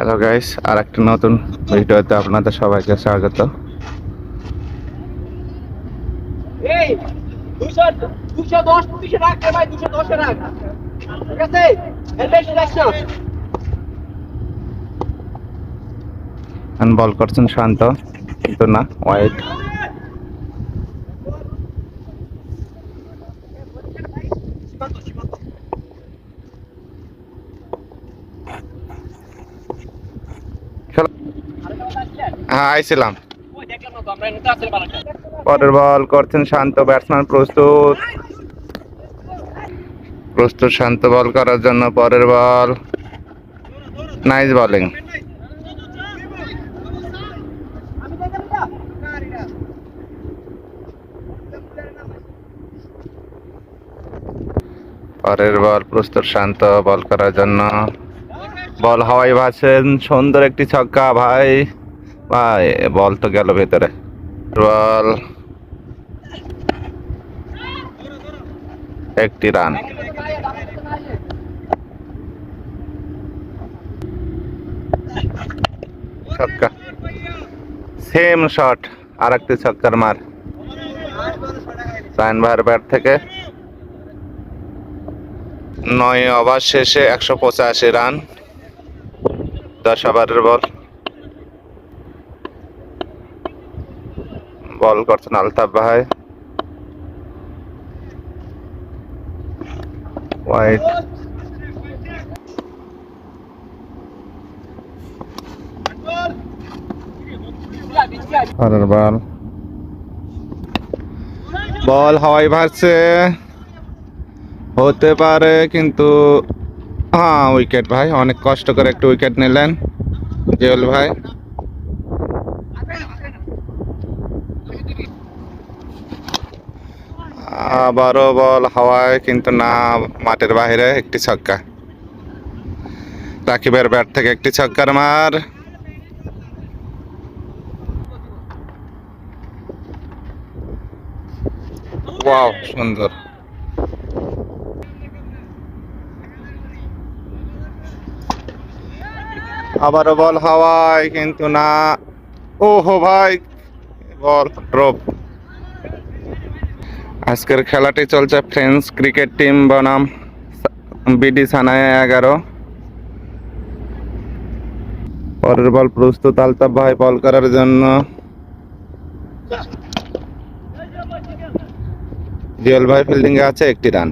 Hello guys, আর একটা নতুন ভিডিওতে আপনাদের সবাইকে স্বাগত। এই 200 210 200 রাখ রে ভাই, 210 এ রাখ। ঠিক আছে, এর বেশি যাস না। বল করছেন শান্ত, কিন্তু না ওয়াইড। হ্যাঁ, আইছিলাম। ওই দেখলাম না তো, আমরা এনে আছে বালাটা। পরের বল করছেন শান্ত, ব্যাটসম্যান প্রস্তুত প্রস্তুত শান্ত বল করার জন্য। পরের বল, নাইস বলিং। পরের বল প্রস্তুত শান্ত বল করার জন্য। বল হাওয়ায় ভাসেন, সুন্দর একটি ছক্কা ভাই। ভাই বল তো গেল ভেতরে। বল, একটি রান। ছক্কা, সেম শট, আর একটি ছক্কার মার সাইন ভাইয়ের ব্যাট থেকে। 9 ওভার শেষে 185 রান, 10 ওভারের বল। বল করছেন আলতাফ ভাই, ওয়াইড। পরের বল, বল হাওয়ায় ভাসছে, হতে পারে কিন্তু হ্যাঁ উইকেট ভাই। অনেক কষ্ট করে একটু উইকেট নিলেন জেল ভাই। আবারও বল হাওয়ায়, কিন্তু না, মাঠের বাইরে। একটি ছক্কা, রাকিবের ব্যাট থেকে একটি ছক্কার মার। ওয়াও, সুন্দর। আবারও বল হাওয়ায়, কিন্তু না। ওহো ভাই, বল ড্রপ। আজকের খেলাটি চলছে ফ্রেন্ডস ক্রিকেট টিম বনাম বিডি সানায় 11। পরের বল প্রস্তুত আলতাফ ভাই বল করার জন্য। জিয়াল ভাই ফিল্ডিং এ আছে, একটি রান।